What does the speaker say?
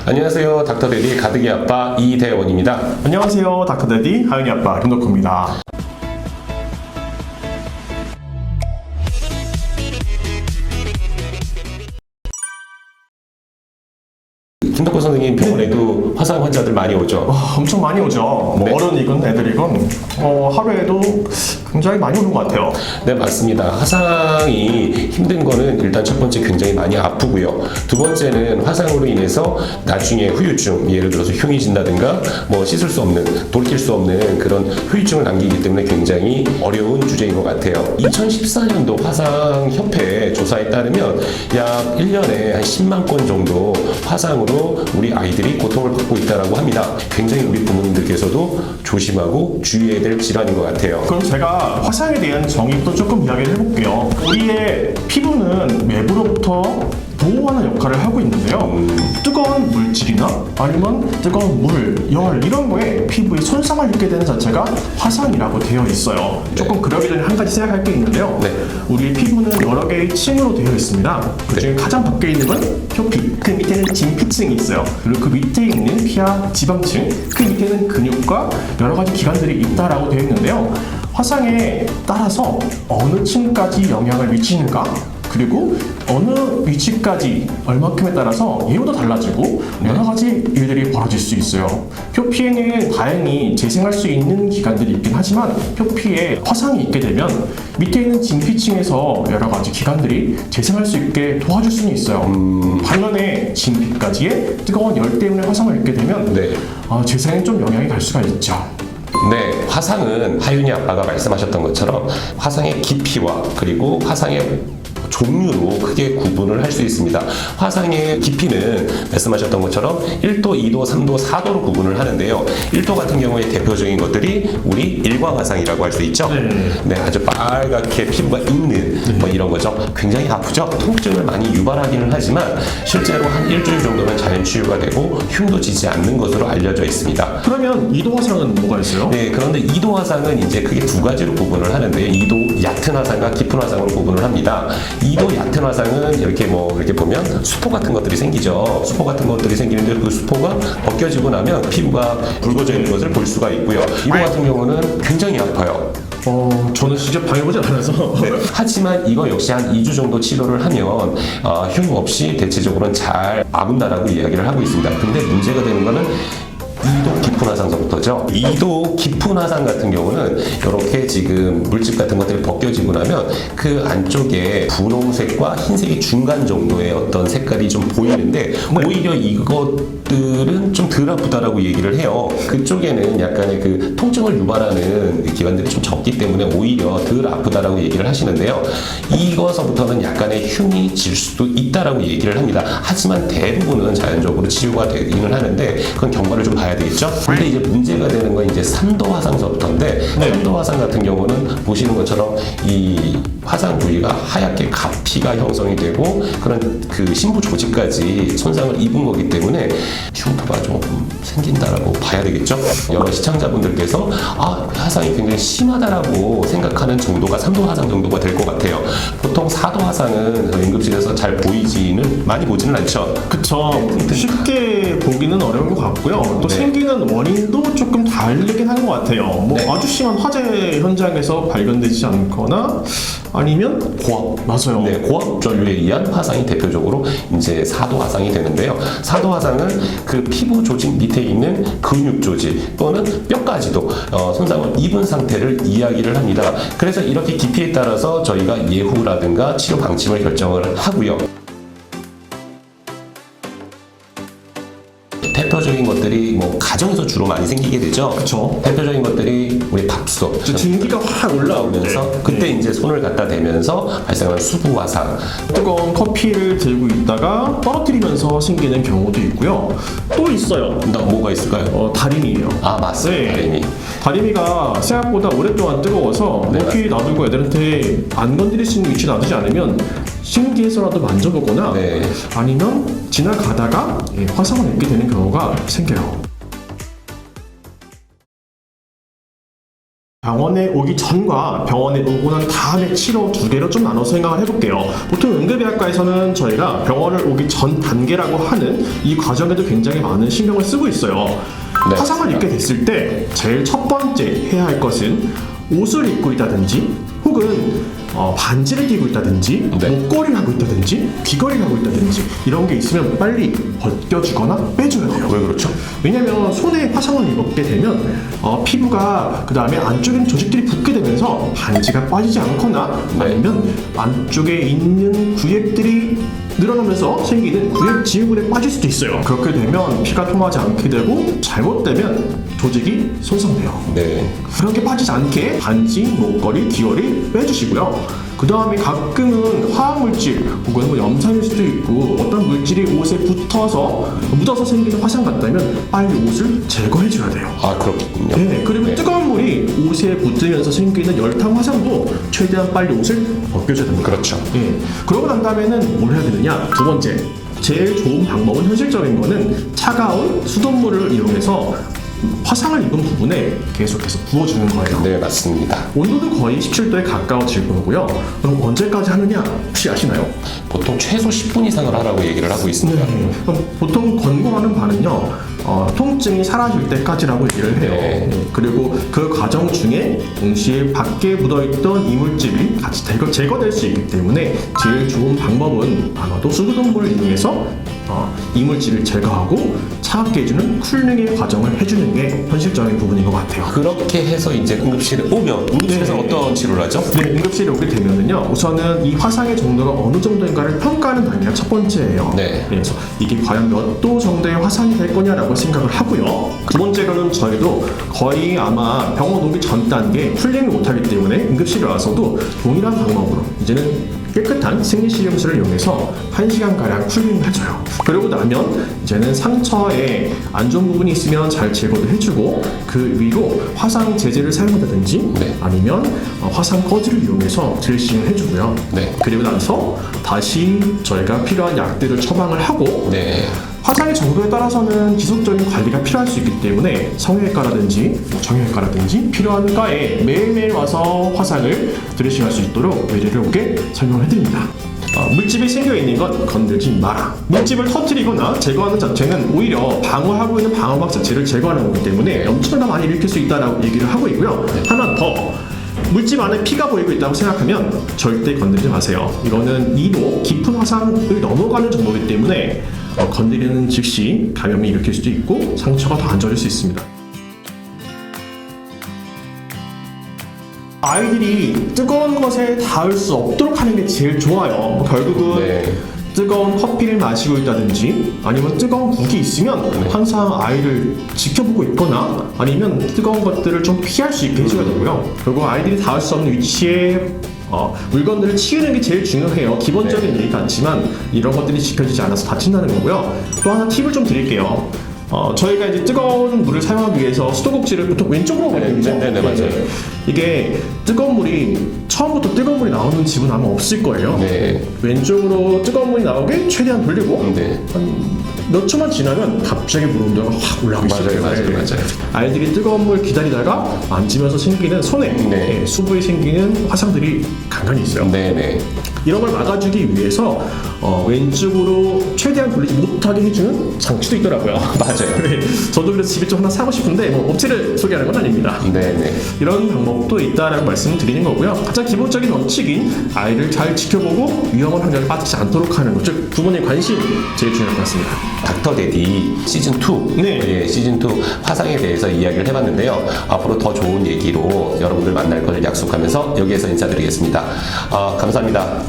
안녕하세요. 닥터데디 가득이 아빠 이대원입니다. 안녕하세요. 닥터데디 하윤이 아빠 김덕호입니다. 김덕호 선생님 병원에도 화상 환자들 많이 오죠? 엄청 많이 오죠. 뭐 네. 어른이건 애들이건 하루에도 굉장히 많이 오는 것 같아요. 네, 맞습니다. 화상이 힘든 거는 일단 첫 번째 굉장히 많이 아프고요. 두 번째는 화상으로 인해서 나중에 후유증, 예를 들어서 흉이 진다든가 뭐 씻을 수 없는, 돌이킬 수 없는 그런 후유증을 남기기 때문에 굉장히 어려운 주제인 것 같아요. 2014년도 화상협회 조사에 따르면 약 1년에 한 10만 건 정도 화상으로 우리 아이들이 고통을 받고 있다고 합니다. 굉장히 우리 부모님들께서도 조심하고 주의해야 될 질환인 것 같아요. 그럼 제가 화상에 대한 정의도 조금 이야기를 해볼게요. 우리의 피부는 외부로부터 보호하는 역할을 하고 있는데요. 뜨거운 물질이나 아니면 뜨거운 물, 열 이런 거에 피부에 손상을 입게 되는 자체가 화상이라고 되어 있어요. 조금 그러기 전에 한 가지 생각할 게 있는데요. 네. 우리 피부는 여러 개의 층으로 되어 있습니다. 그 중에 가장 밖에 있는 건 표피, 그 밑에는 진피층이 있어요. 그리고 그 밑에 있는 피하 지방층, 그 밑에는 근육과 여러 가지 기관들이 있다라고 되어 있는데요. 화상에 따라서 어느 층까지 영향을 미치는가? 그리고 어느 위치까지 얼마큼에 따라서 예후도 달라지고 여러 가지 일들이 벌어질 수 있어요. 표피에는 다행히 재생할 수 있는 기관들이 있긴 하지만 표피에 화상이 있게 되면 밑에 있는 진피층에서 여러 가지 기관들이 재생할 수 있게 도와줄 수는 있어요. 반면에 진피까지의 뜨거운 열 때문에 화상을 입게 되면 네. 재생에 좀 영향이 갈 수가 있죠. 네, 화상은 하윤이 아빠가 말씀하셨던 것처럼 화상의 깊이와 그리고 화상의 종류로 크게 구분을 할 수 있습니다. 화상의 깊이는 말씀하셨던 것처럼 1도, 2도, 3도, 4도로 구분을 하는데요. 1도 같은 경우에 대표적인 것들이 우리 일광 화상이라고 할 수 있죠. 네, 아주 빨갛게 피부가 익는 뭐 이런 거죠. 굉장히 아프죠. 통증을 많이 유발하기는 하지만 실제로 한 일주일 정도면 자연 치유가 되고 흉도 지지 않는 것으로 알려져 있습니다. 그러면 이도 화상은 뭐가 있어요? 네, 그런데 2도 화상은 이제 크게 두 가지로 구분을 하는데요. 2도 얕은 화상과 깊은 화상으로 구분을 합니다. 2도 얕은 화상은 이렇게 보면 수포 같은 것들이 생기죠. 수포 같은 것들이 생기는데 그 수포가 벗겨지고 나면 피부가 붉어져 있는 것을 볼 수가 있고요. 2도 같은 경우는 굉장히 아파요. 저는 직접 당해보지 않아서. 네. 하지만 이거 역시 한 2주 정도 치료를 하면 흉 없이 대체적으로는 잘 아문다라고 이야기를 하고 있습니다. 근데 문제가 되는 거는 2도 깊은 화상서부터죠. 2도 깊은 화상 같은 경우는 이렇게 지금 물집 같은 것들이 벗겨지고 나면 그 안쪽에 분홍색과 흰색의 중간 정도의 어떤 색깔이 좀 보이는데 오히려 이것들은 좀 덜 아프다라고 얘기를 해요. 그쪽에는 약간의 그 통증을 유발하는 기관들이 좀 적기 때문에 오히려 덜 아프다라고 얘기를 하시는데요. 이거서부터는 약간의 흉이 질 수도 있다라고 얘기를 합니다. 하지만 대부분은 자연적으로 치유가 되기는 하는데 그건 경과를 좀 봐야 되겠죠? 근데 이제 문제가 되는 건 이제 3도 화상서부터인데 3도 화상 같은 경우는 보시는 것처럼 이 화상 부위가 하얗게 가피가 형성이 되고 그런 그 심부 조직까지 손상을 입은 거기 때문에 흉터가 좀 생긴다라고 봐야 되겠죠? 여러 시청자분들께서 화상이 굉장히 심하다라고 생각하는 정도가 3도 화상 정도가 될 것 같아요. 보통 4도 화상은 응급실에서 잘 많이 보지는 않죠. 그쵸. 쉽게 보기는 어려운 것 같고요. 또 생기는 원인도 조금 다르긴 하는 것 같아요. 아주 심한 화재 현장에서 발견되지 않거나 아니면 고압. 맞아요. 네, 고압 전류에 의한 화상이 대표적으로 이제 4도 화상이 되는데요. 4도 화상은 그 피부 조직 밑에 있는 근육 조직 또는 뼈까지도 손상을 입은 상태를 이야기를 합니다. 그래서 이렇게 깊이에 따라서 저희가 예후라든가 치료 방침을 결정을 하고요. 대표적인 것들이 가정에서 주로 많이 생기게 되죠. 그쵸. 대표적인 것들이 우리 밥솥. 증기가 확 올라오면서 그때 이제 손을 갖다 대면서 발생하는 수부 화상. 뜨거운 커피를 들고 있다가 떨어뜨리면서 생기는 경우도 있고요. 또 있어요. 뭐가 있을까요? 다리미예요. 맞습니다. 다리미. 다리미가 생각보다 오랫동안 뜨거워서 높이 놔두고 애들한테 안 건드릴 수 있는 위치에 놔두지 않으면 신기해서라도 만져보거나 아니면 지나가다가 화상을 입게 되는 경우가 생겨요. 병원에 오기 전과 병원에 오고 난 다음에 치료 두 개로 좀 나눠서 생각을 해볼게요. 보통 응급의학과에서는 저희가 병원을 오기 전 단계라고 하는 이 과정에도 굉장히 많은 신경을 쓰고 있어요. 네, 화상을 입게 됐을 때 제일 첫 번째 해야 할 것은 옷을 입고 있다든지 혹은 반지를 끼고 있다든지 네. 목걸이를 하고 있다든지 귀걸이를 하고 있다든지 이런 게 있으면 빨리 벗겨주거나 빼줘야 돼요. 왜 그렇죠? 왜냐면 손에 화상을 입게 되면 피부가 그 다음에 안쪽에 있는 조직들이 붓게 되면서 반지가 빠지지 않거나 네. 아니면 안쪽에 있는 구획들이 늘어나면서 생기는 구획 지우분에 빠질 수도 있어요. 그렇게 되면 피가 통하지 않게 되고 잘못되면 조직이 손상돼요. 네. 그렇게 빠지지 않게 반지, 목걸이, 귀걸이 빼주시고요. 그 다음에 가끔은 화학물질 혹은 뭐 염산일 수도 있고 어떤 물질이 옷에 붙어서 묻어서 생기는 화상 같다면 빨리 옷을 제거해줘야 돼요. 아, 그렇군요. 네, 그리고 네. 뜨거운 물이 옷에 붙으면서 생기는 열탕 화상도 최대한 빨리 옷을 벗겨줘야 됩니다. 그렇죠. 예. 그러고 난 다음에는 뭘 해야 되느냐? 두 번째, 제일 좋은 방법은 현실적인 거는 차가운 수돗물을 이용해서 화상을 입은 부분에 계속해서 부어주는 거예요. 네, 맞습니다. 온도도 거의 17도에 가까워질 거고요. 그럼 언제까지 하느냐? 혹시 아시나요? 보통 최소 10분 이상을 하라고 얘기를 하고 있습니다. 그럼 보통 권고하는 바는요. 통증이 사라질 때까지라고 얘기를 해요. 네. 그리고 그 과정 중에 동시에 밖에 묻어있던 이물질이 같이 제거될 수 있기 때문에 제일 좋은 방법은 아마도 수돗물을 이용해서 이물질을 제거하고 차갑게 해주는 쿨링의 과정을 해주는 게 현실적인 부분인 것 같아요. 그렇게 해서 이제 응급실에 오면 응급실에서 네. 어떤 치료를 하죠? 네, 응급실에 오게 되면은요, 우선은 이 화상의 정도가 어느 정도인가를 평가하는 단계가 첫 번째예요. 네. 그래서 이게 과연 몇 도 정도의 화상이 될 거냐라고 생각을 하고요. 두 번째로는 저희도 거의 아마 병원 오기 전 단계 쿨링을 못하기 때문에 응급실에 와서도 동일한 방법으로 이제는 깨끗한 생리식염수를 이용해서 1시간가량 쿨링을 해줘요. 그러고 나면 이제는 상처에 안 좋은 부분이 있으면 잘 제거도 해주고 그 위로 화상 제제를 사용한다든지 네. 아니면 화상 꺼지를 이용해서 드레싱을 해주고요. 네. 그리고 나서 다시 저희가 필요한 약들을 처방을 하고 네. 화상의 정도에 따라서는 지속적인 관리가 필요할 수 있기 때문에 성형외과라든지 정형외과라든지 필요한 과에 매일매일 와서 화상을 드레싱할 수 있도록 의뢰를 오게 설명을 해드립니다. 물집이 생겨있는 건 건들지 마라. 물집을 터뜨리거나 제거하는 자체는 오히려 방어하고 있는 방어막 자체를 제거하는 거기 때문에 염증을 많이 일으킬 수 있다고 얘기를 하고 있고요. 하나 더, 물집 안에 피가 보이고 있다고 생각하면 절대 건드리지 마세요. 이거는 2도 깊은 화상을 넘어가는 정도이기 때문에 건드리는 즉시 감염이 일으킬 수도 있고 상처가 더 안 좋아질 수 있습니다. 아이들이 뜨거운 것에 닿을 수 없도록 하는 게 제일 좋아요. 결국은 네. 뜨거운 커피를 마시고 있다든지 아니면 뜨거운 국이 있으면 항상 아이를 지켜보고 있거나 아니면 뜨거운 것들을 좀 피할 수 있게 해줘야 되고요. 그리고 아이들이 닿을 수 없는 위치에 물건들을 치우는 게 제일 중요해요. 기본적인 얘기 같지만 이런 것들이 지켜지지 않아서 다친다는 거고요. 또 하나 팁을 좀 드릴게요. 저희가 이제 뜨거운 물을 사용하기 위해서 수도꼭지를 보통 왼쪽으로 돌리죠. 네, 맞아요. 이게 뜨거운 물이 처음부터 뜨거운 물이 나오는 집은 아마 없을 거예요. 네. 왼쪽으로 뜨거운 물이 나오게 최대한 돌리고 네. 한 몇 초만 지나면 갑자기 물 온도가 확 올라가기 시작해요. 맞아요. 아이들이 뜨거운 물 기다리다가 만지면서 생기는 손에 네. 수부에 생기는 화상들이 간간히 있어요. 네네. 이런 걸 막아주기 위해서 왼쪽으로 최대한 돌리지 못하게 해주는 장치도 있더라고요. 맞아요. 네, 저도 그래서 집에 좀 하나 사고 싶은데 뭐 업체를 소개하는 건 아닙니다. 네네. 이런 방법도 있다라고 말씀을 드리는 거고요. 가장 기본적인 원칙인 아이를 잘 지켜보고 위험한 환경에 빠지지 않도록 하는 것, 즉 부모님 관심 제일 중요할 것 같습니다. 닥터 데디 시즌2 네. 예, 시즌2 화상에 대해서 이야기를 해봤는데요. 앞으로 더 좋은 얘기로 여러분들 만날 것을 약속하면서 여기에서 인사드리겠습니다. 감사합니다.